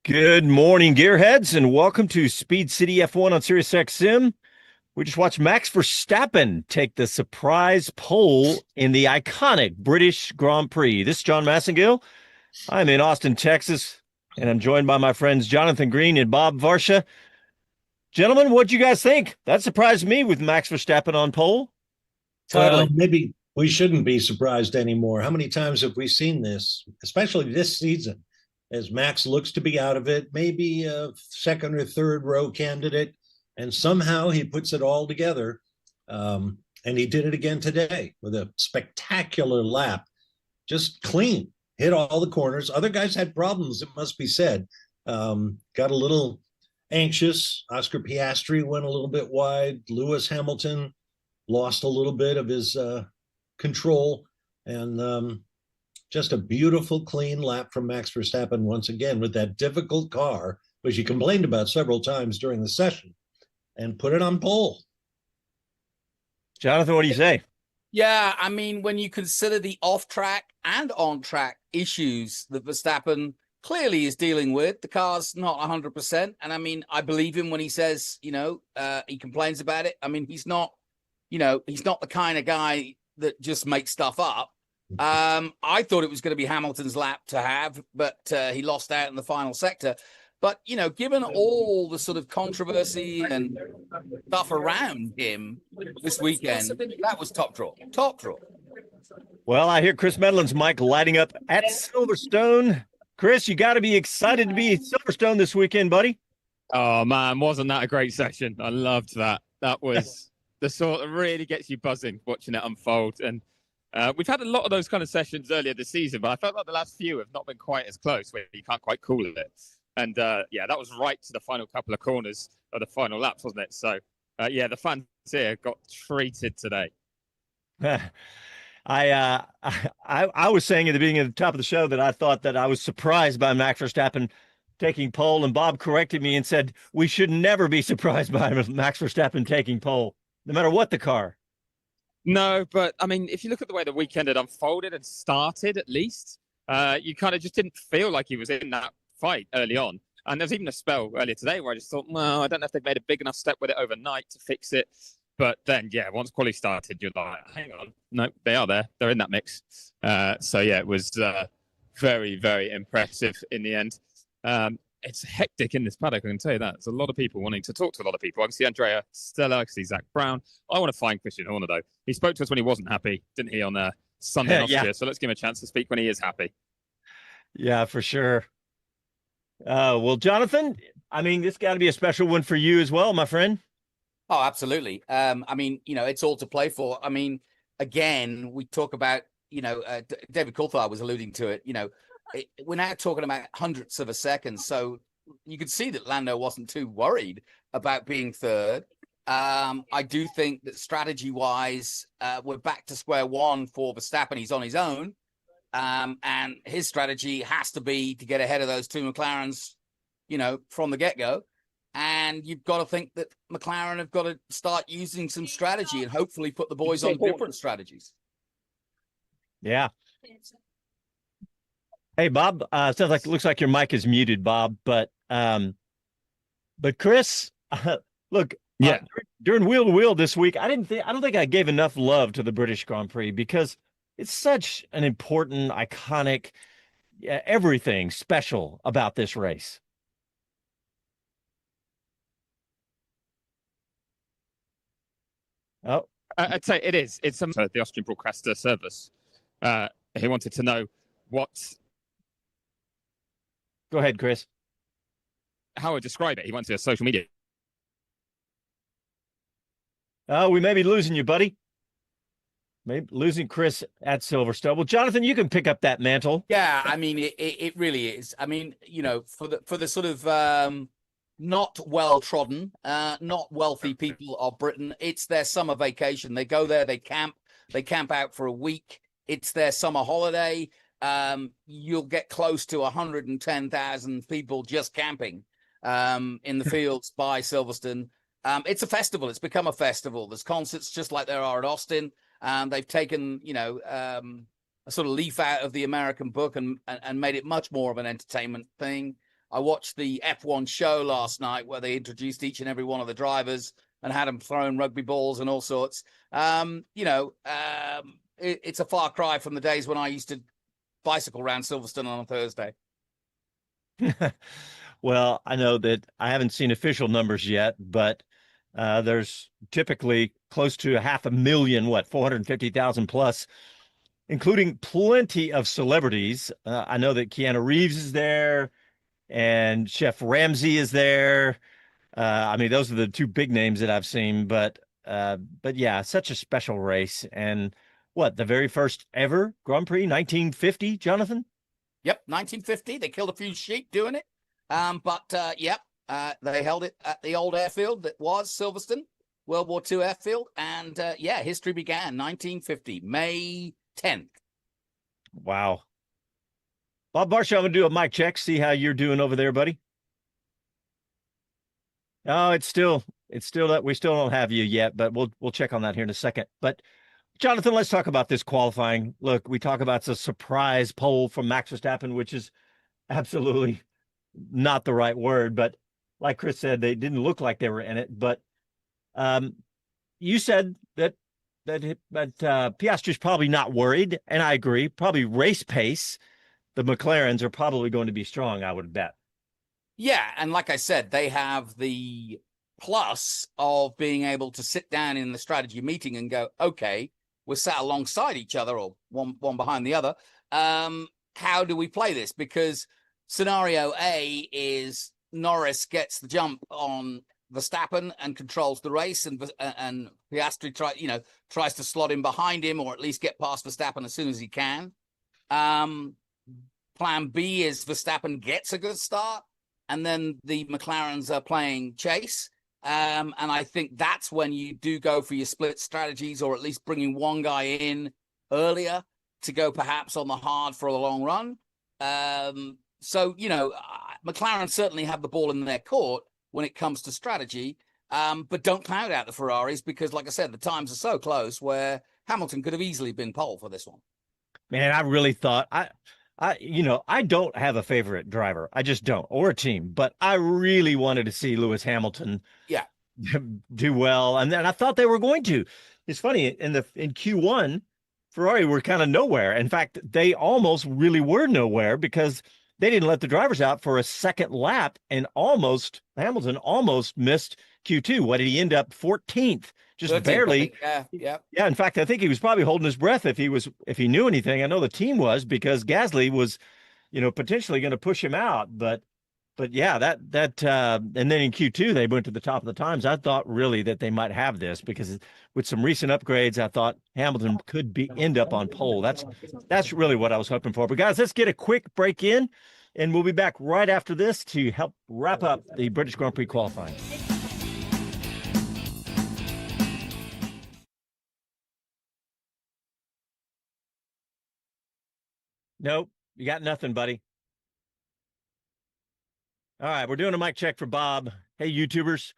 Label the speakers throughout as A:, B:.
A: Good morning, Gearheads, and welcome to Speed City F1 on SiriusXM. We just watched Max Verstappen take the surprise pole in the iconic British Grand Prix. This is Jon Massengale. I'm in Austin, Texas, and I'm joined by my friends Jonathan Green and Bob Varsha. Gentlemen, what'd you guys think? That surprised me with Max Verstappen on pole.
B: Totally. Well, maybe we shouldn't be surprised anymore. How many times have we seen this, especially this season, as Max looks to be out of it, maybe a second or third row candidate, and somehow he puts it all together. And he did it again today with a spectacular lap, just clean, hit all the corners. Other guys had problems, it must be said. Got a little anxious. Oscar Piastri went a little bit wide. Lewis Hamilton lost a little bit of his control, and just a beautiful, clean lap from Max Verstappen once again with that difficult car, which he complained about several times during the session, and put it on pole.
A: Jonathan, what do you say?
C: Yeah, I mean, when you consider the off-track and on-track issues that Verstappen clearly is dealing with, the car's not 100%. And I mean, I believe him when he says, he complains about it. I mean, he's not the kind of guy that just makes stuff up. I thought it was going to be Hamilton's lap to have, but he lost out in the final sector. But, given all the sort of controversy and stuff around him this weekend, that was top draw. Top draw.
A: Well, I hear Chris Medland's mic lighting up at Silverstone. Chris, you got to be excited to be at Silverstone this weekend, buddy.
D: Oh, man, wasn't that a great session? I loved that. That was the sort that really gets you buzzing watching it unfold. And we've had a lot of those kind of sessions earlier this season, but I felt like the last few have not been quite as close, where you can't quite call it. And that was right to the final couple of corners of the final laps, wasn't it? So, the fans here got treated today.
A: I was saying at the beginning of the top of the show that I thought that I was surprised by Max Verstappen taking pole, and Bob corrected me and said we should never be surprised by Max Verstappen taking pole, no matter what the car.
D: No, but I mean, if you look at the way the weekend had unfolded and started, at least, you kind of just didn't feel like he was in that fight early on. And there's even a spell earlier today where I just thought, well, I don't know if they've made a big enough step with it overnight to fix it. But then, once quali started, you're like, hang on, no, they are there. They're in that mix. It was very, very impressive in the end. It's hectic in this paddock, I can tell you that. There's a lot of people wanting to talk to a lot of people. I can see Andrea Stella, I can see Zach Brown. I want to find Christian Horner, though. He spoke to us when he wasn't happy, didn't he, on Sunday in Austria? So let's give him a chance to speak when he is happy. Yeah,
A: for sure. Well, Jonathan, I mean, this got to be a special one for you as well, my friend.
C: Oh, absolutely. I mean, it's all to play for. I mean, again, we talk about, David Coulthard was alluding to it, we're now talking about hundredths of a second. So you could see that Lando wasn't too worried about being third. I do think that strategy-wise, we're back to square one for Verstappen. He's on his own. And his strategy has to be to get ahead of those two McLarens, from the get-go. And you've got to think that McLaren have got to start using some strategy and hopefully put the boys on different strategies.
A: Yeah. Hey, Bob, looks like your mic is muted, Bob, but Chris, look, during wheel to wheel this week, I don't think I gave enough love to the British Grand Prix because it's such an important, iconic, everything special about this race. Oh,
D: I'd say it is. It's the Austrian broadcaster service. He wanted to know what.
A: Go ahead, Chris.
D: How I describe it. He went to social media.
A: Oh, we may be losing you, buddy. Maybe losing Chris at Silverstone. Well, Jonathan, you can pick up that mantle.
C: Yeah, I mean, it really is. I mean, for the sort of not well-trodden, not wealthy people of Britain, it's their summer vacation. They go there, they camp out for a week. It's their summer holiday. You'll get close to 110,000 people just camping in the fields by Silverstone. It's a festival. It's become a festival. There's concerts just like there are at Austin. They've taken, a sort of leaf out of the American book and made it much more of an entertainment thing. I watched the F1 show last night where they introduced each and every one of the drivers and had them throwing rugby balls and all sorts. It's a far cry from the days when I used to bicycle around Silverstone on a Thursday.
A: Well, I know that I haven't seen official numbers yet, but there's typically close to 500,000, 450,000 plus, including plenty of celebrities. I know that Keanu Reeves is there and Chef Ramsay is there. I mean, those are the two big names that I've seen, but yeah, such a special race. And the very first ever Grand Prix, 1950, Jonathan?
C: Yep, 1950. They killed a few sheep doing it. They held it at the old airfield that was Silverstone, World War II airfield. And history began 1950, May 10th.
A: Wow. Bob Varsha, I'm going to do a mic check, see how you're doing over there, buddy. Oh, it's still that we still don't have you yet, but we'll check on that here in a second. But Jonathan, let's talk about this qualifying. Look, we talk about the surprise pole from Max Verstappen, which is absolutely not the right word, but like Chris said, they didn't look like they were in it. But you said that Piastri's probably not worried, and I agree. Probably race pace, the McLarens are probably going to be strong, I would bet.
C: Yeah, and like I said, they have the plus of being able to sit down in the strategy meeting and go, okay, we're sat alongside each other or one behind the other. How do we play this? Because scenario A is Norris gets the jump on Verstappen and controls the race, and Piastri tries to slot in behind him or at least get past Verstappen as soon as he can. Plan B is Verstappen gets a good start, and then the McLarens are playing chase. And I think that's when you do go for your split strategies, or at least bringing one guy in earlier to go perhaps on the hard for a long run. McLaren certainly have the ball in their court when it comes to strategy, but don't cloud out the Ferraris because, like I said, the times are so close where Hamilton could have easily been pole for this one.
A: Man, I really thought I don't have a favorite driver. I just don't, or a team, but I really wanted to see Lewis Hamilton do well. And then I thought they were going to. It's funny, in Q1, Ferrari were kind of nowhere. In fact, they almost really were nowhere because they didn't let the drivers out for a second lap, and Hamilton almost missed Q2. What did he end up? 14th, just 13th, barely.
C: Yeah.
A: In fact, I think he was probably holding his breath if he knew anything. I know the team was, because Gasly was, potentially going to push him out. But yeah, and then in Q2 they went to the top of the times. I thought really that they might have this because with some recent upgrades, I thought Hamilton could end up on pole. That's really what I was hoping for. But guys, let's get a quick break in, and we'll be back right after this to help wrap up the British Grand Prix qualifying. Nope, you got nothing, buddy. All right, we're doing a mic check for Bob. Hey, YouTubers.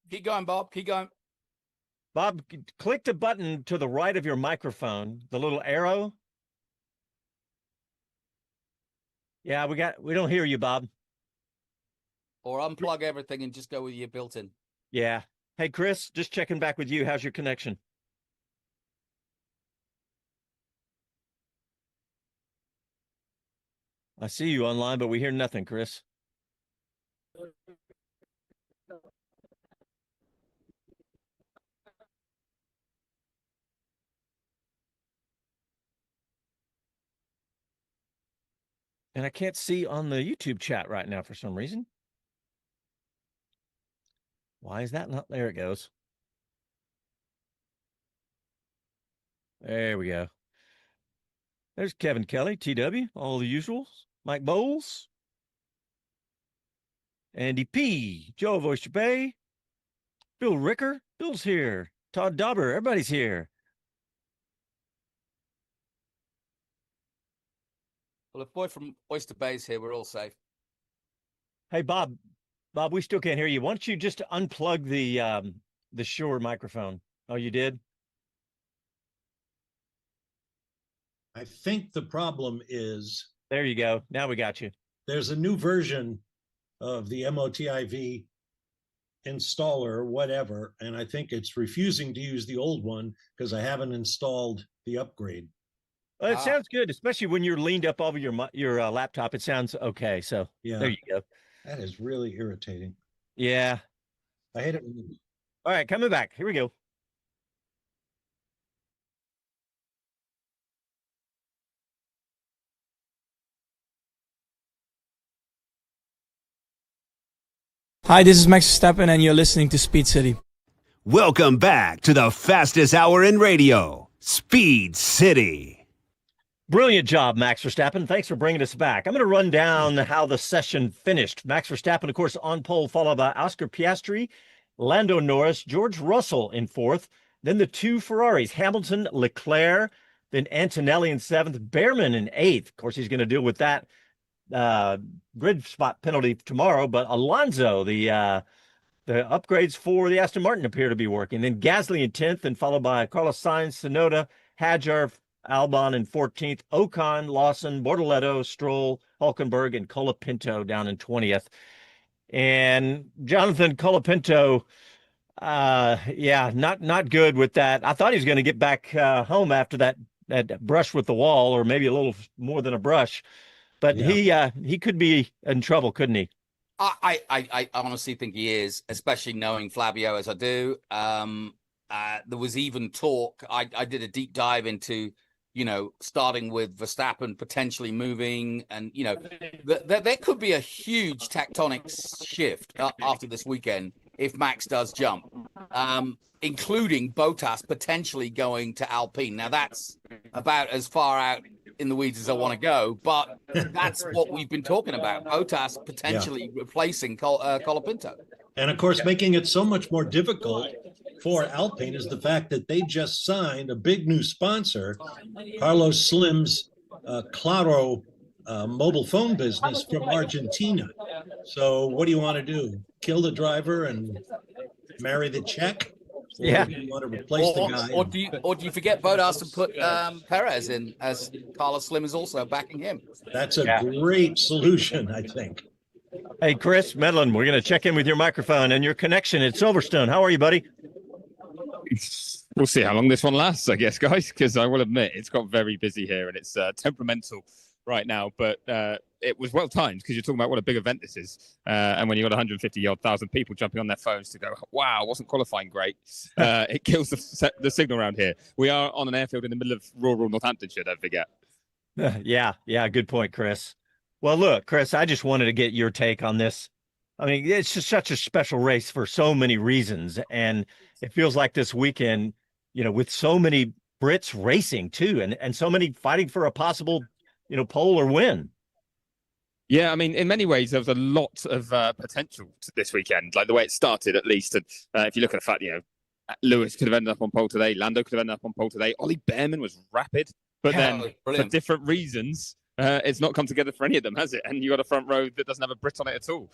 C: Keep going, Bob. Keep going.
A: Bob, click the button to the right of your microphone, the little arrow. Yeah, we don't hear you, Bob.
C: Or unplug everything and just go with your built-in.
A: Yeah. Hey, Chris, just checking back with you. How's your connection? I see you online, but we hear nothing, Chris. And I can't see on the YouTube chat right now for some reason. Why is that not? There it goes. There we go. There's Kevin Kelly, TW, all the usuals. Mike Bowles, Andy P, Joe of Oyster Bay, Bill Ricker, Bill's here, Todd Dauber, everybody's here.
C: Well, if boy from Oyster Bay's here, we're all safe.
A: Hey, Bob, we still can't hear you. Why don't you just unplug the Shure microphone? Oh, you did?
B: I think the problem is...
A: There you go. Now we got you.
B: there's a new version of the MOTIV installer or whatever, and I think it's refusing to use the old one because I haven't installed the upgrade.
A: Well, it sounds good, especially when you're leaned up over your laptop. It sounds okay. So
B: Yeah,
A: there you go.
B: That is really irritating.
A: Yeah.
B: I hate it.
A: All right, coming back. Here we go.
E: Hi, this is Max Verstappen, and you're listening to Speed City.
F: Welcome back to the fastest hour in radio, Speed City.
A: Brilliant job, Max Verstappen. Thanks for bringing us back. I'm going to run down how the session finished. Max Verstappen, of course, on pole, followed by Oscar Piastri, Lando Norris, George Russell in fourth. Then the two Ferraris, Hamilton, Leclerc, then Antonelli in seventh, Behrman in eighth. Of course, he's going to deal with that grid spot penalty tomorrow, but Alonso, the upgrades for the Aston Martin appear to be working. Then Gasly in 10th, and followed by Carlos Sainz, Tsunoda, Hadjar, Albon in 14th, Ocon, Lawson, Bortoleto, Stroll, Hulkenberg, and Colapinto down in 20th. And Jonathan Colapinto, not good with that. I thought he was going to get back home after that brush with the wall, or maybe a little more than a brush. But he could be in trouble, couldn't he?
C: I honestly think he is, especially knowing Flavio as I do. There was even talk. I did a deep dive into, starting with Verstappen potentially moving, and there could be a huge tectonic shift after this weekend if Max does jump, including Bottas potentially going to Alpine. Now that's about as far out in the weeds as I want to go, but that's what we've been talking about. Bottas potentially replacing Colapinto.
B: And of course, making it so much more difficult for Alpine is the fact that they just signed a big new sponsor, Carlos Slim's Claro mobile phone business from Argentina. So what do you want to do? Kill the driver and marry the Czech? Or
A: yeah.
B: do you want to replace the guy?
C: Or do you forget Bottas and put Perez in, as Carlos Slim is also backing him?
B: That's a great solution, I think.
A: Hey, Chris Medland, we're going to check in with your microphone and your connection at Silverstone. How are you, buddy?
D: We'll see how long this one lasts, I guess, guys, because I will admit it's got very busy here and it's temperamental right now, but it was well timed because you're talking about what a big event this is. And when you've got 150,000 people jumping on their phones to go, wow, wasn't qualifying great, it kills the signal around here. We are on an airfield in the middle of rural Northamptonshire, don't forget.
A: Yeah, good point, Chris. Well, look, Chris, I just wanted to get your take on this. I mean, it's just such a special race for so many reasons. And it feels like this weekend, with so many Brits racing too, and so many fighting for a possible, pole or win.
D: Yeah, I mean, in many ways, there was a lot of potential this weekend, like the way it started, at least. And if you look at the fact, Lewis could have ended up on pole today, Lando could have ended up on pole today, Ollie Behrman was rapid, but then for different reasons, it's not come together for any of them, has it? And you got a front row that doesn't have a Brit on it at all.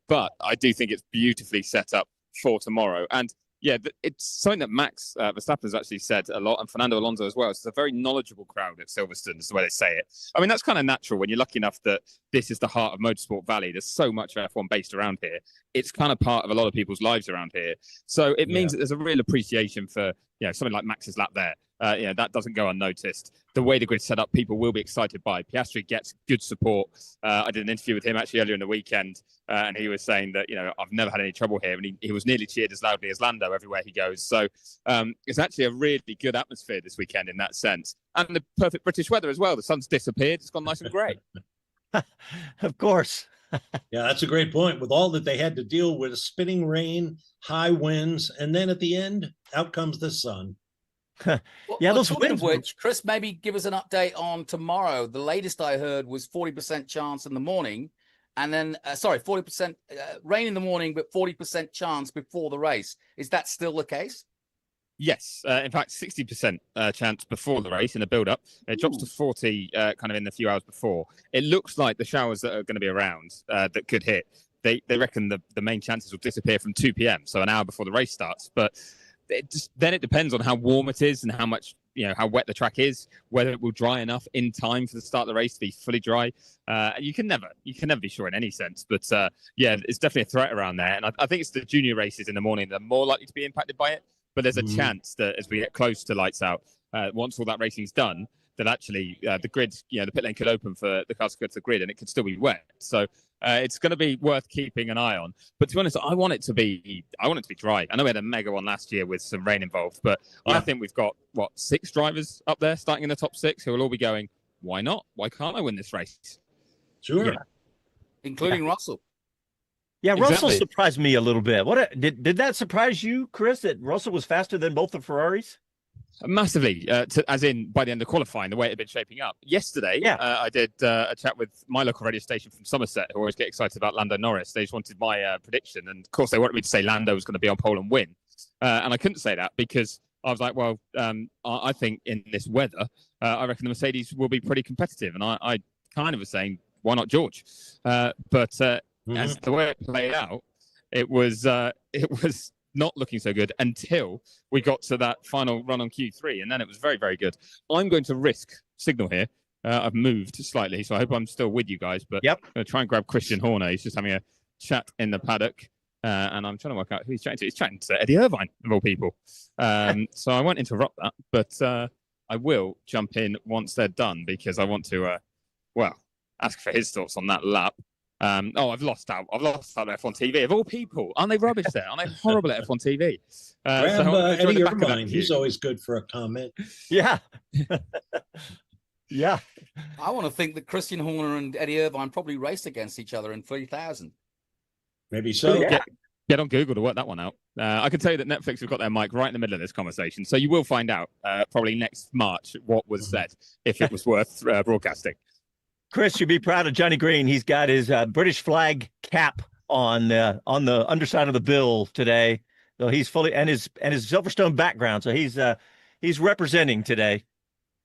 D: But I do think it's beautifully set up for tomorrow. And yeah, it's something that Max Verstappen has actually said a lot, and Fernando Alonso as well. It's a very knowledgeable crowd at Silverstone, is the way they say it. I mean, that's kind of natural when you're lucky enough that this is the heart of Motorsport Valley. There's so much F1 based around here. It's kind of part of a lot of people's lives around here. So it means that there's a real appreciation for something like Max's lap there. That doesn't go unnoticed. The way the grid's set up, people will be excited by. Piastri gets good support. I did an interview with him actually earlier in the weekend, and he was saying that, I've never had any trouble here. And he was nearly cheered as loudly as Lando everywhere he goes. So it's actually a really good atmosphere this weekend in that sense. And the perfect British weather as well. The sun's disappeared. It's gone nice and grey.
A: Of course.
B: Yeah, that's a great point. With all that they had to deal with, spinning rain, high winds, and then at the end, out comes the sun.
A: Those
C: talking
A: winds.
C: of which, Chris, maybe give us an update on tomorrow. The latest I heard was 40% chance in the morning, and then 40% rain in the morning, but 40% chance before the race. Is that still the case?
D: Yes, in fact, 60% chance before the race in the build-up. It drops to 40 kind of in the few hours before. It looks like the showers that are going to be around that could hit, they reckon the main chances will disappear from 2 p.m., so an hour before the race starts. But then it depends on how warm it is and how much, how wet the track is, whether it will dry enough in time for the start of the race to be fully dry. You can never be sure in any sense. But it's definitely a threat around there. And I think it's the junior races in the morning that are more likely to be impacted by it. But there's a chance that as we get close to lights out, once all that racing's done, that actually the grid, the pit lane could open for the cars to go to the grid and it could still be wet. So it's going to be worth keeping an eye on. But to be honest, I want it to be dry. I know we had a mega one last year with some rain involved, but I think we've got 6 drivers up there starting in the top 6 who will all be going, why not? Why can't I win this race?
B: Sure.
C: Yeah. Including Russell.
A: Yeah,
D: Exactly.
A: Russell surprised me a little bit. Did that surprise you, Chris, that Russell was faster than both the Ferraris?
D: Massively, as in by the end of qualifying, the way it had been shaping up. Yesterday, I did a chat with my local radio station from Somerset, who always get excited about Lando Norris. They just wanted my prediction. And of course, they wanted me to say Lando was going to be on pole and win. And I couldn't say that because I was like, well, I think in this weather, I reckon the Mercedes will be pretty competitive. And I kind of was saying, why not George? But as the way it played out, it was not looking so good until we got to that final run on Q3, and then it was very, very good. I'm going to risk signal here. I've moved slightly, so I hope I'm still with you guys, but I'm going to try and grab Christian Horner. He's just having a chat in the paddock, and I'm trying to work out who he's chatting to. He's chatting to Eddie Irvine, of all people. So I won't interrupt that, but I will jump in once they're done because I want to, ask for his thoughts on that lap. I've lost out at F1 TV. Of all people, aren't they rubbish there? Aren't they horrible at F1 TV?
B: Eddie Irvine, he's always good for a comment.
A: Yeah. Yeah.
C: I want to think that Christian Horner and Eddie Irvine probably raced against each other in 3000.
B: Maybe so.
A: Yeah.
D: Get on Google to work that one out. I can tell you that Netflix have got their mic right in the middle of this conversation, so you will find out probably next March what was said, if it was worth broadcasting.
A: Chris, you'd be proud of Johnny Green. He's got his British flag cap on the underside of the bill today. So he's fully and his Silverstone background. So he's representing today.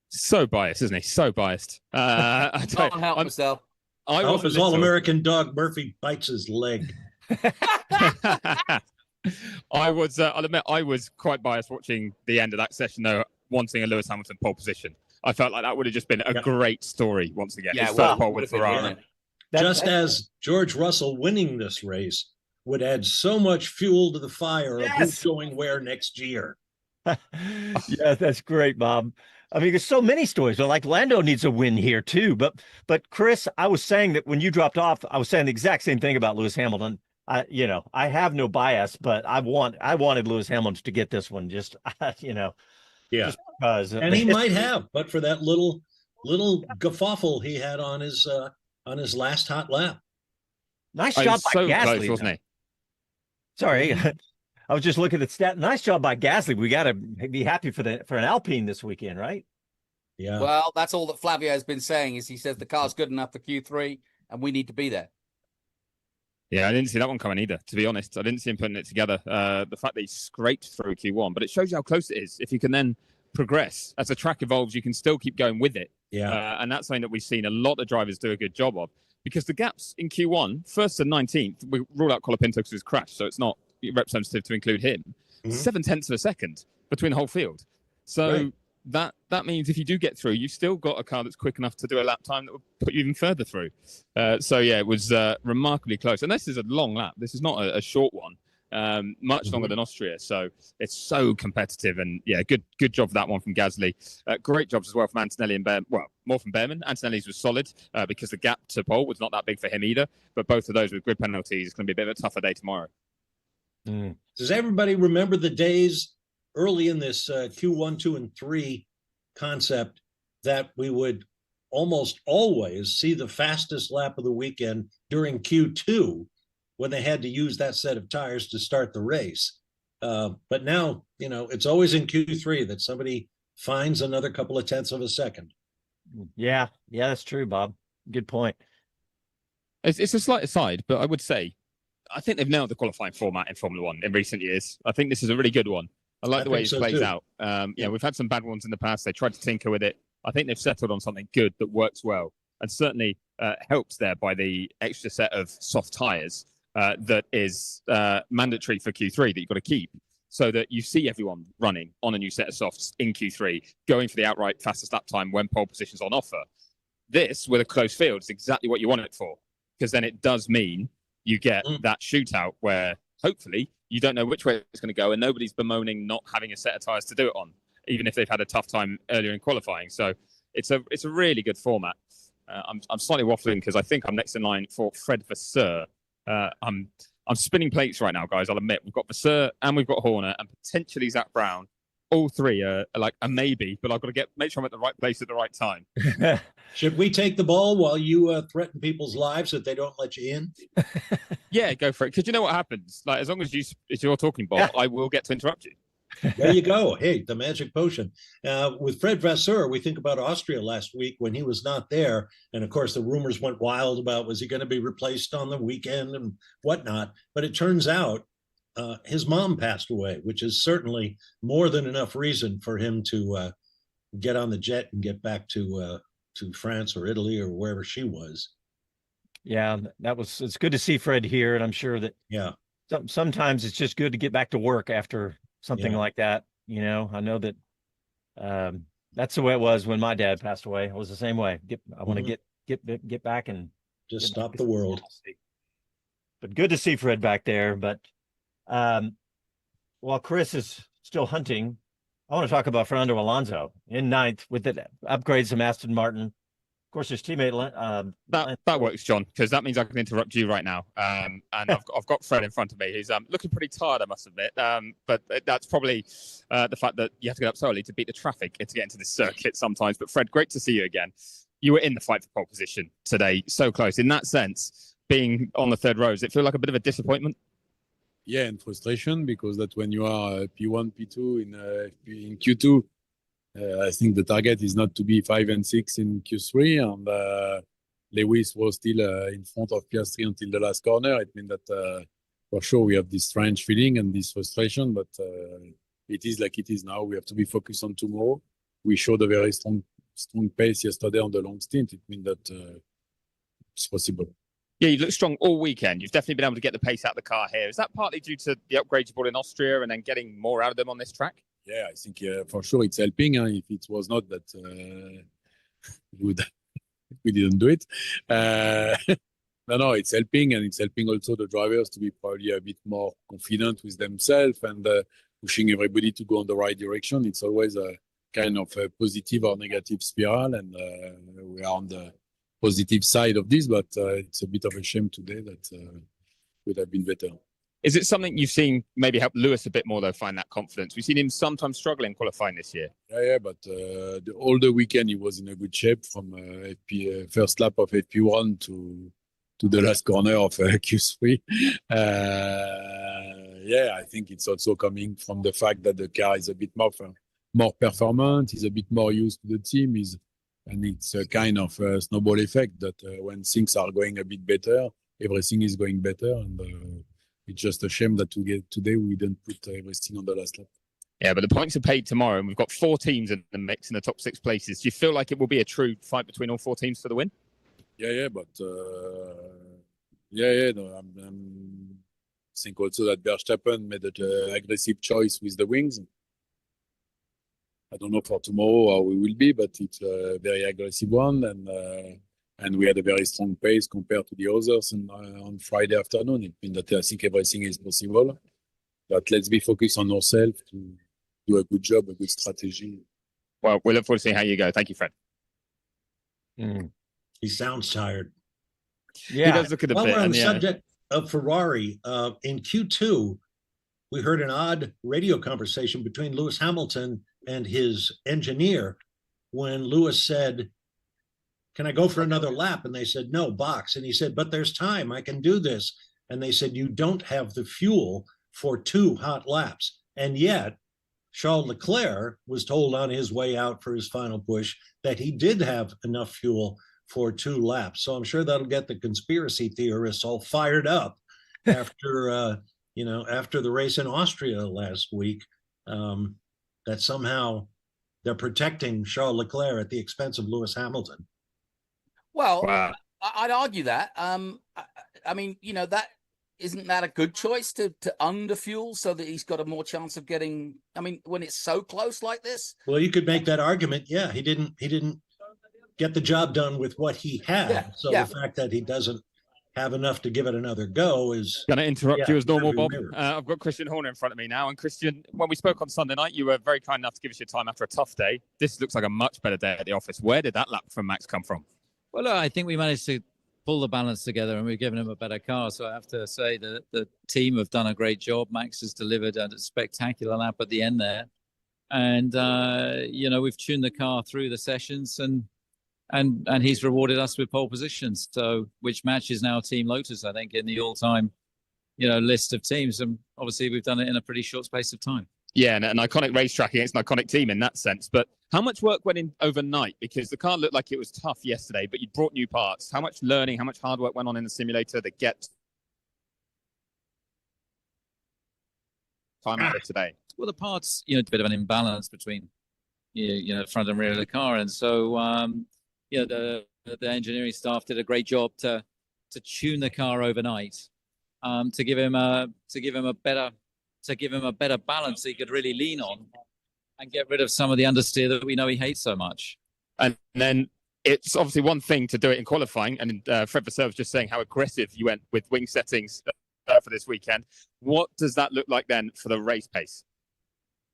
D: So biased, isn't he? So biased. I
C: can't help myself.
B: I hope his all-American dog Murphy bites his leg.
D: I'll admit, I was quite biased watching the end of that session, though, wanting a Lewis Hamilton pole position. I felt like that would have just been a great story once again.
C: Yeah,
D: pole with Ferrari.
B: Just as George Russell winning this race would add so much fuel to the fire of who's going where next year.
A: Yeah, that's great, Bob. I mean, there's so many stories. Like Lando needs a win here too. But Chris, I was saying that when you dropped off, I was saying the exact same thing about Lewis Hamilton. I have no bias, but I wanted Lewis Hamilton to get this one. Just just because.
B: And he might have, but for that little guffaffle he had on his last hot lap.
A: Nice job by Gasly,
D: close, wasn't he?
A: Sorry. I was just looking at the stat. Nice job by Gasly. We got to be happy for an Alpine this weekend, right?
B: Yeah.
C: Well, that's all that Flavio has been saying is he says the car's good enough for Q3 and we need to be there.
D: Yeah, I didn't see that one coming either, to be honest. I didn't see him putting it together. The fact that he scraped through Q1, but it shows you how close it is. If you can then progress as the track evolves, you can still keep going with it.
B: Yeah.
D: And that's something that we've seen a lot of drivers do a good job of, because the gaps in Q1, 1st to 19th, we rule out Colapinto because of his crash, so it's not representative to include him. 7/10 of a second between the whole field. So that means if you do get through, you've still got a car that's quick enough to do a lap time that will put you even further through. It was remarkably close. And this is a long lap. This is not a short one. Much longer than Austria. So it's so competitive. And good job for that one from Gasly. Great jobs as well from Antonelli and Behrman. Well, more from Behrman. Antonelli's was solid because the gap to pole was not that big for him either. But both of those with grid penalties, it's going to be a bit of a tougher day tomorrow.
B: Does everybody remember the days early in this Q1, 2, and 3 concept that we would almost always see the fastest lap of the weekend during Q2 when they had to use that set of tires to start the race? But now, it's always in Q3 that somebody finds another couple of tenths of a second.
A: Yeah, that's true, Bob. Good point.
D: It's a slight aside, but I would say I think they've nailed the qualifying format in Formula One in recent years. I think this is a really good one. I like the way it plays out. We've had some bad ones in the past. They tried to tinker with it. I think they've settled on something good that works well, and certainly helped there by the extra set of soft tyres that is mandatory for Q3 that you've got to keep. so that you see everyone running on a new set of softs in Q3, going for the outright fastest lap time when pole position's on offer. This, with a close field, is exactly what you want it for, because then it does mean you get that shootout where hopefully you don't know which way it's going to go and nobody's bemoaning not having a set of tyres to do it on, even if they've had a tough time earlier in qualifying. So it's a really good format. I'm slightly waffling because I think I'm next in line for Fred Vasseur. I'm spinning plates right now, guys. I'll admit we've got Vasseur and we've got Horner and potentially Zach Brown. All three are like a maybe, but I've got to make sure I'm at the right place at the right time.
B: Should we take the ball while you threaten people's lives if they don't let you in?
D: Yeah, go for it. Because you know what happens? Like, as long as you're talking, Bob, I will get to interrupt you.
B: There you go. Hey, the magic potion. With Fred Vasseur, we think about Austria last week when he was not there. And of course, the rumors went wild about was he going to be replaced on the weekend and whatnot. But it turns out his mom passed away, which is certainly more than enough reason for him to get on the jet and get back to France or Italy or wherever she was.
A: Yeah, it's good to see Fred here. And I'm sure that sometimes it's just good to get back to work after something like that. You know, I know that that's the way it was when my dad passed away. I was the same way. I want to get back and
B: just stop the world.
A: But good to see Fred back there. But while Chris is still hunting, I want to talk about Fernando Alonso in ninth with the upgrades to Aston Martin. Of course, his teammate
D: that works, John, because that means I can interrupt you right now. And I've got Fred in front of me. He's looking pretty tired, I must admit. But that's probably the fact that you have to get up so early to beat the traffic and to get into this circuit sometimes. But Fred, great to see you again. You were in the fight for pole position today, so close. In that sense, being on the third row, does it feel like a bit of a disappointment?
G: Yeah, and frustration, because that when you are P1, P2 in Q2, I think the target is not to be 5 and 6 in Q3, and Lewis was still in front of Piastri until the last corner. It means that for sure we have this strange feeling and this frustration, but it is like it is now. We have to be focused on tomorrow. We showed a very strong pace yesterday on the long stint. It means that it's possible.
D: Yeah, you look strong all weekend. You've definitely been able to get the pace out of the car here. Is that partly due to the upgrades you brought in Austria and then getting more out of them on this track?
G: Yeah, I think for sure it's helping. If it was not that, we didn't do it. No, it's helping, and it's helping also the drivers to be probably a bit more confident with themselves and pushing everybody to go in the right direction. It's always a kind of a positive or negative spiral, and we are on the positive side of this, but it's a bit of a shame today that would have been better.
D: Is it something you've seen maybe help Lewis a bit more, though, find that confidence? We've seen him sometimes struggling qualifying this year.
G: Yeah, but all the weekend he was in a good shape from first lap of FP1 to the last corner of Q3. I think it's also coming from the fact that the car is a bit more performant, is a bit more used to the team, and it's a kind of a snowball effect that when things are going a bit better, everything is going better, and it's just a shame that today we didn't put everything on the last lap.
D: Yeah, but the points are paid tomorrow, and we've got 4 teams in the mix in the top 6 places. Do you feel like it will be a true fight between all 4 teams for the win?
G: Yeah, but no, I think also that Verstappen made an aggressive choice with the wings. I don't know for tomorrow how we will be, but it's a very aggressive one, and we had a very strong pace compared to the others on Friday afternoon. It means that I think everything is possible, but let's be focused on ourselves to do a good job, a good strategy.
D: Well, we look forward to seeing how you go. Thank you, Fred.
B: He sounds tired.
A: Yeah,
D: he does look at a
B: While
D: bit.
B: we're on the subject of Ferrari, in Q2, we heard an odd radio conversation between Lewis Hamilton and his engineer when Lewis said, "Can I go for another lap?" And they said, "No, box." And he said, "But there's time. I can do this." And they said, "You don't have the fuel for 2 hot laps." And yet, Charles Leclerc was told on his way out for his final push that he did have enough fuel for 2 laps. So I'm sure that'll get the conspiracy theorists all fired up after, after the race in Austria last week, that somehow they're protecting Charles Leclerc at the expense of Lewis Hamilton.
C: Well, wow. I'd argue that. I mean, that isn't that a good choice to underfuel so that he's got a more chance of getting? I mean, when it's so close like this.
B: Well, you could make that argument. Yeah, he didn't get the job done with what he had.
C: Yeah,
B: So the fact that he doesn't have enough to give it another go is
D: going to interrupt you as normal, Bob.
B: weird.
D: I've got Christian Horner in front of me now. And Christian, when we spoke on Sunday night, you were very kind enough to give us your time after a tough day. This looks like a much better day at the office. Where did that lap from Max come from?
H: Well, I think we managed to pull the balance together and we've given him a better car. So I have to say that the team have done a great job. Max has delivered a spectacular lap at the end there. And, we've tuned the car through the sessions and he's rewarded us with pole positions. So which matches now Team Lotus, I think, in the all-time, list of teams. And obviously we've done it in a pretty short space of time.
D: Yeah, and an iconic racetrack against an iconic team in that sense. But how much work went in overnight? Because the car looked like it was tough yesterday, but you brought new parts. How much learning, how much hard work went on in the simulator to get time out of today?
H: Well, the parts, a bit of an imbalance between, front and rear of the car. And so, the engineering staff did a great job to tune the car overnight, to give him a better balance he could really lean on and get rid of some of the understeer that we know he hates so much.
D: And then it's obviously one thing to do it in qualifying. And Fred Vasseur was just saying how aggressive you went with wing settings for this weekend. What does that look like then for the race pace?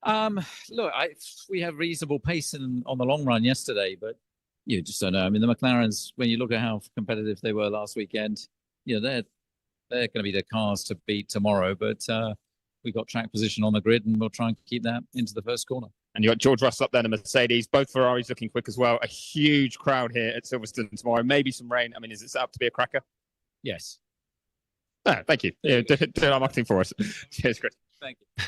H: Look, we have reasonable pace on the long run yesterday, but you just don't know. I mean, the McLarens, when you look at how competitive they were last weekend, they're going to be the cars to beat tomorrow. But we got track position on the grid, and we'll try and keep that into the first corner.
D: And you got George Russell up there in a Mercedes. Both Ferraris looking quick as well. A huge crowd here at Silverstone tomorrow. Maybe some rain. I mean, is it set up to be a cracker?
H: Yes.
D: Oh, thank you. Yeah, do our marketing for us. Cheers, Chris.
H: Thank you.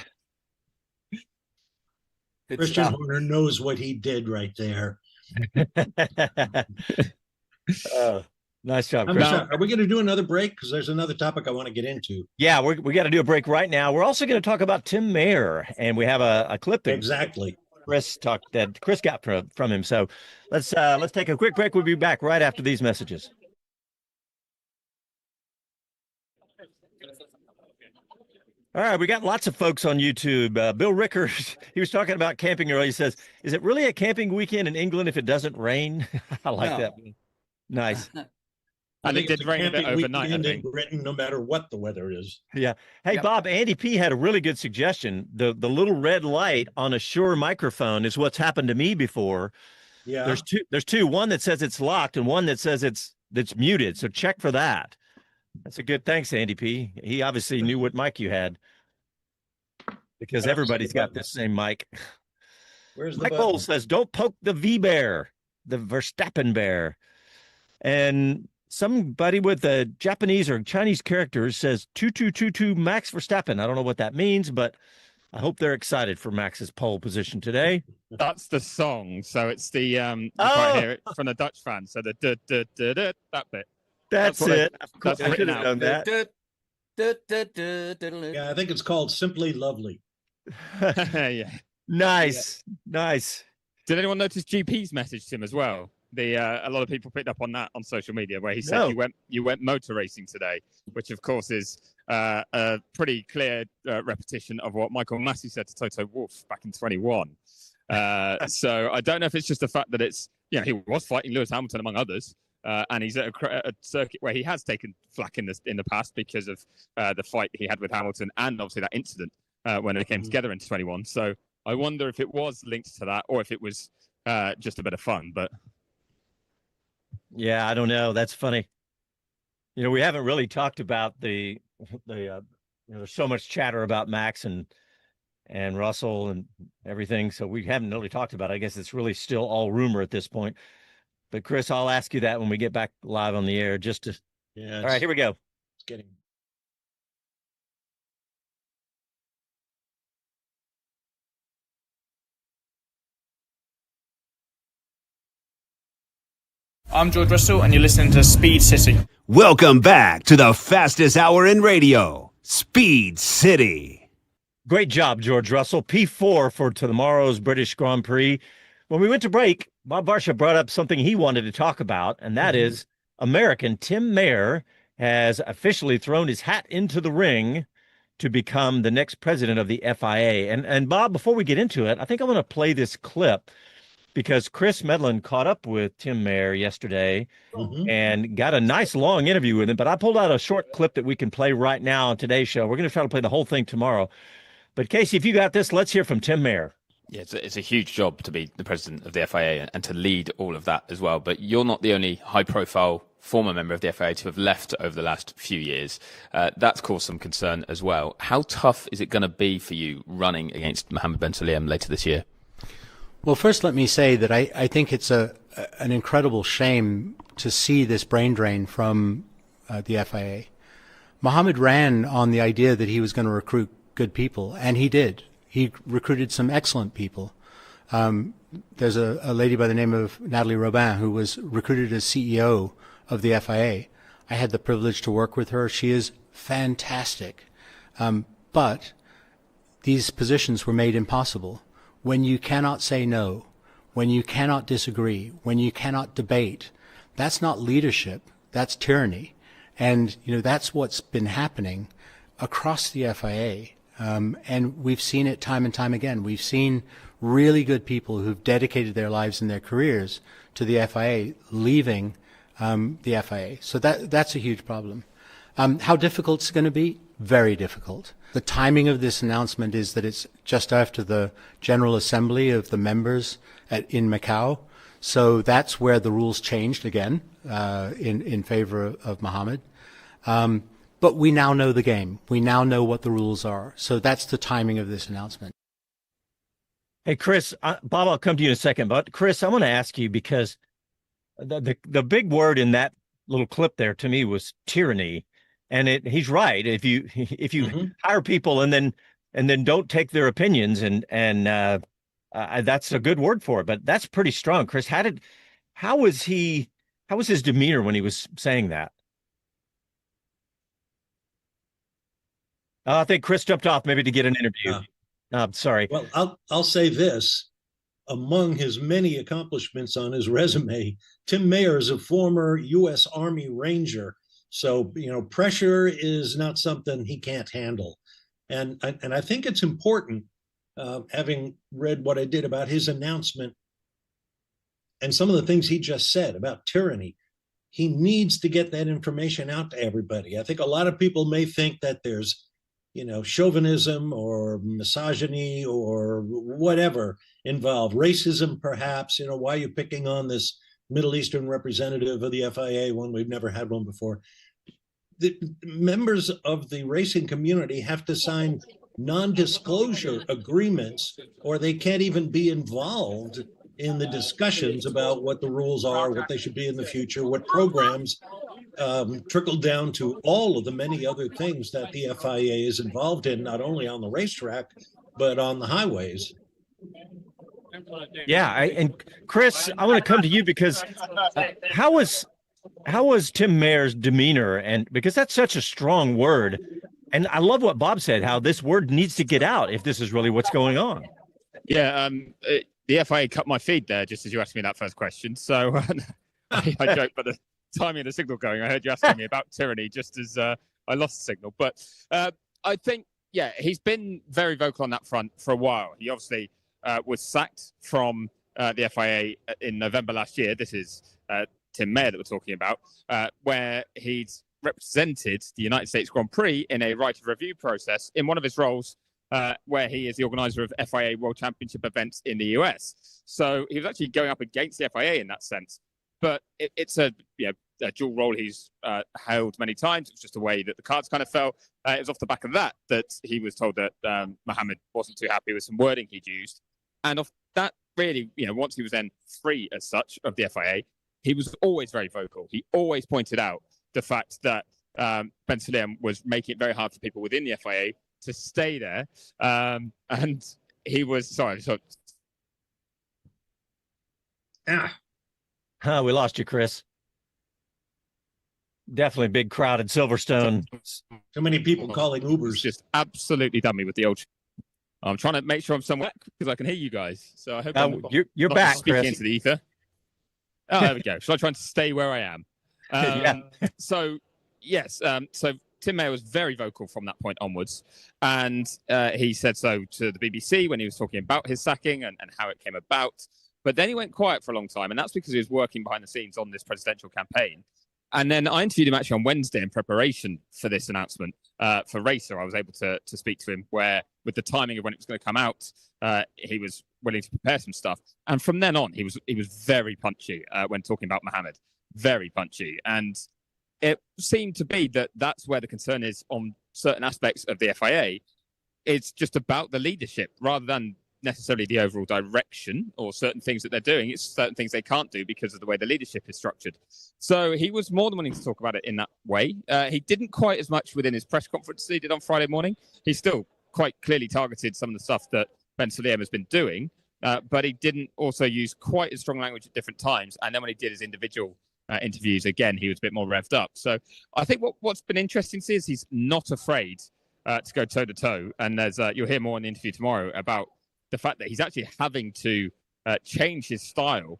B: Christian Horner knows what he did right there.
A: Nice job, Chris.
B: Are we going to do another break? Because there's another topic I want to get into.
A: Yeah, we got to do a break right now. We're also going to talk about Tim Mayer, and we have a clip that
B: Exactly.
A: Chris got from him. So let's take a quick break. We'll be back right after these messages. All right, we got lots of folks on YouTube. Bill Rickers, he was talking about camping earlier. He says, "Is it really a camping weekend in England if it doesn't rain?" I like that. Nice.
D: And it did rain a bit overnight, I think.
B: In Britain, no matter what the weather is.
A: Yeah. Hey, yep. Bob, Andy P had a really good suggestion. The little red light on a Shure microphone is what's happened to me before.
B: Yeah.
A: There's two. One that says it's locked and one that says it's muted. So check for that. That's a good thanks, Andy P. He obviously knew what mic you had because everybody's got this same mic.
B: Where's the
A: Mike
B: button?
A: Bowles says, "Don't poke the V bear, the Verstappen bear." And somebody with a Japanese or Chinese characters says 2222 Max Verstappen. I don't know what that means, but I hope they're excited for Max's pole position today.
D: That's the song. So it's the you can't hear it from the Dutch fan. So the that bit.
A: That's it.
D: That's
A: I could have done that.
B: Yeah, I think it's called Simply Lovely.
D: Yeah.
A: Nice.
D: Did anyone notice GP's message to him as well? A lot of people picked up on that on social media, where he said you went motor racing today, which of course is a pretty clear repetition of what Michael Massey said to Toto Wolff back in 21. So I don't know if it's just the fact that it's he was fighting Lewis Hamilton among others, and he's at a circuit where he has taken flack in the past because of the fight he had with Hamilton and obviously that incident when they came together in 21. So I wonder if it was linked to that or if it was just a bit of fun, but.
A: Yeah, I don't know. That's funny. We haven't really talked about there's so much chatter about Max and Russell and everything. So we haven't really talked about it. I guess it's really still all rumor at this point. But Chris, I'll ask you that when we get back live on the air. All right, here we go.
B: It's getting.
E: I'm George Russell, and you're listening to Speed City.
F: Welcome back to the fastest hour in radio, Speed City.
A: Great job, George Russell. P4 for tomorrow's British Grand Prix. When we went to break, Bob Varsha brought up something he wanted to talk about, and that is American Tim Mayer has officially thrown his hat into the ring to become the next president of the FIA. And Bob, before we get into it, I think I want to play this clip because Chris Medland caught up with Tim Mayer yesterday and got a nice long interview with him. But I pulled out a short clip that we can play right now on today's show. We're going to try to play the whole thing tomorrow. But Casey, if you got this, let's hear from Tim Mayer.
I: Yeah, it's a huge job to be the president of the FIA and to lead all of that as well. But you're not the only high-profile former member of the FIA to have left over the last few years. That's caused some concern as well. How tough is it going to be for you running against Mohammed Ben Sulayem later this year?
J: Well, first, let me say that I think it's an incredible shame to see this brain drain from the FIA. Mohammed ran on the idea that he was going to recruit good people, and he did. He recruited some excellent people. There's a lady by the name of Natalie Robin who was recruited as CEO of the FIA. I had the privilege to work with her. She is fantastic. But these positions were made impossible. When you cannot say no, when you cannot disagree, when you cannot debate, that's not leadership, that's tyranny. And, that's what's been happening across the FIA. And we've seen it time and time again. We've seen really good people who've dedicated their lives and their careers to the FIA leaving the FIA. So that's a huge problem. How difficult it's going to be? Very difficult. The timing of this announcement is that it's just after the General Assembly of the members in Macau. So that's where the rules changed again in favor of Mohammed. But we now know the game. We now know what the rules are. So that's the timing of this announcement.
A: Hey, Chris, Bob, I'll come to you in a second. But Chris, I want to ask you because the big word in that little clip there to me was tyranny. And he's right. If you hire people and then don't take their opinions and that's a good word for it. But that's pretty strong, Chris. How was his demeanor when he was saying that? I think Chris jumped off maybe to get an interview. Sorry.
B: Well, I'll say this. Among his many accomplishments on his resume, Tim Mayer is a former U.S. Army Ranger. So, pressure is not something he can't handle. And I think it's important, having read what I did about his announcement and some of the things he just said about tyranny, he needs to get that information out to everybody. I think a lot of people may think that there's chauvinism or misogyny or whatever involved, racism perhaps, why are you picking on this Middle Eastern representative of the FIA when we've never had one before? The members of the racing community have to sign non-disclosure agreements or they can't even be involved in the discussions about what the rules are, what they should be in the future, what programs trickle down to all of the many other things that the FIA is involved in, not only on the racetrack, but on the highways.
A: Yeah. And Chris, I want to come to you because how was Tim Mayer's demeanor? And because that's such a strong word. And I love what Bob said, how this word needs to get out if this is really what's going on.
D: Yeah. The FIA cut my feed there just as you asked me that first question. So I joke, but the timing of the signal going, I heard you asking me about tyranny just as I lost the signal. But I think, he's been very vocal on that front for a while. He obviously was sacked from the FIA in November last year. This is Tim Mayer that we're talking about, where he'd represented the United States Grand Prix in a right of review process in one of his roles where he is the organizer of FIA World Championship events in the US. So he was actually going up against the FIA in that sense. But it's a dual role he's held many times. It was just a way that the cards kind of fell. It was off the back of that he was told that Mohammed wasn't too happy with some wording he'd used. And off that, really, once he was then free as such of the FIA, he was always very vocal. He always pointed out the fact that Ben Sulayem was making it very hard for people within the FIA to stay there. And he was, sorry.
A: We lost you, Chris. Definitely a big crowd at Silverstone.
B: So many people calling Ubers.
D: Just absolutely done me with the old. I'm trying to make sure I'm somewhere because I can hear you guys. So I hope
A: you're back,
D: speaking
A: Chris.
D: into the ether. Oh, there we go. Shall I try and stay where I am? So Yes. So Tim Mayer was very vocal from that point onwards. And he said so to the BBC when he was talking about his sacking and how it came about. But then he went quiet for a long time. And that's because he was working behind the scenes on this presidential campaign. And then I interviewed him actually on Wednesday in preparation for this announcement for Racer. I was able to speak to him where, with the timing of when it was going to come out, he was willing to prepare some stuff. And from then on, he was very punchy when talking about Mohammed, very punchy. And it seemed to be that that's where the concern is on certain aspects of the FIA. It's just about the leadership rather than necessarily the overall direction or certain things that they're doing. It's certain things they can't do because of the way the leadership is structured. So he was more than willing to talk about it in that way. He didn't quite as much within his press conference as he did on Friday morning. He still quite clearly targeted some of the stuff that Ben Sulayem has been doing, but he didn't also use quite as strong language at different times. And then when he did his individual interviews, again, he was a bit more revved up. So I think what's been interesting to see is he's not afraid to go toe-to-toe. And you'll hear more in the interview tomorrow about the fact that he's actually having to change his style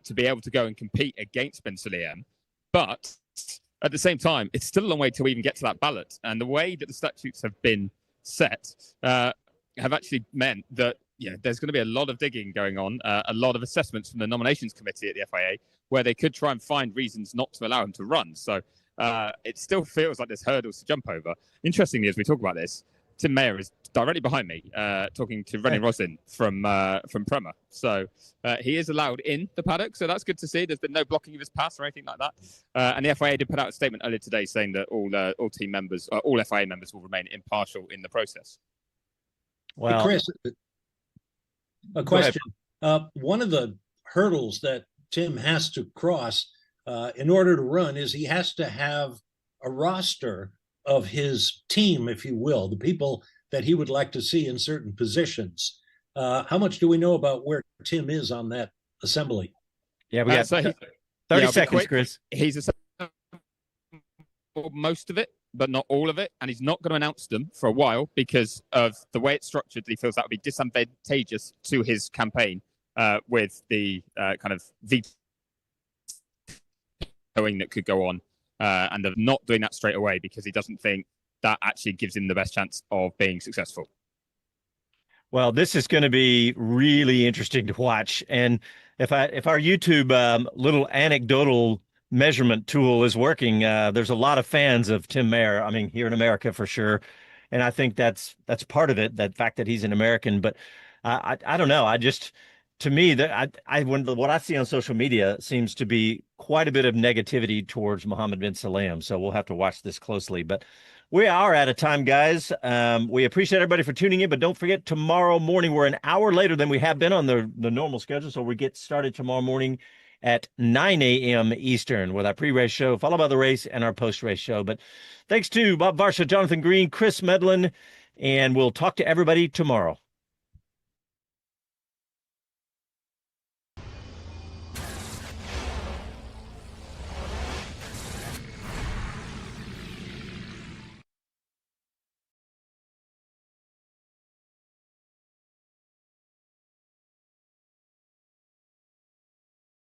D: to be able to go and compete against Ben Sulayem. But at the same time, it's still a long way till we even get to that ballot. And the way that the statutes have been set have actually meant that there's going to be a lot of digging going on, a lot of assessments from the nominations committee at the FIA, where they could try and find reasons not to allow him to run. So it still feels like there's hurdles to jump over. Interestingly, as we talk about this, Tim Mayer is directly behind me, talking to René Roslin from Prema. So he is allowed in the paddock, so that's good to see. There's been no blocking of his pass or anything like that. And the FIA did put out a statement earlier today saying that all team members, all FIA members will remain impartial in the process.
B: Well, hey Chris, a question. One of the hurdles that Tim has to cross in order to run is he has to have a roster of his team, if you will, the people that he would like to see in certain positions. How much do we know about where Tim is on that assembly?
A: Yeah, we got 30 seconds, Chris.
D: He's most of it, but not all of it. And he's not going to announce them for a while because of the way it's structured. He feels that would be disadvantageous to his campaign with the kind of vetoing that could go on. And of not doing that straight away because he doesn't think that actually gives him the best chance of being successful.
A: Well, this is going to be really interesting to watch. And if our YouTube little anecdotal measurement tool is working, there's a lot of fans of Tim Mayer. I mean, here in America for sure. And I think that's part of it, that fact that he's an American. But I don't know. To me, what I see on social media seems to be quite a bit of negativity towards Mohammed bin Sulayem. So we'll have to watch this closely. But we are out of time, guys. We appreciate everybody for tuning in. But don't forget, tomorrow morning, we're an hour later than we have been on the normal schedule. So we get started tomorrow morning at 9 a.m. Eastern with our pre-race show, followed by the race and our post-race show. But thanks to Bob Varsha, Jonathan Green, Chris Medland, and we'll talk to everybody tomorrow.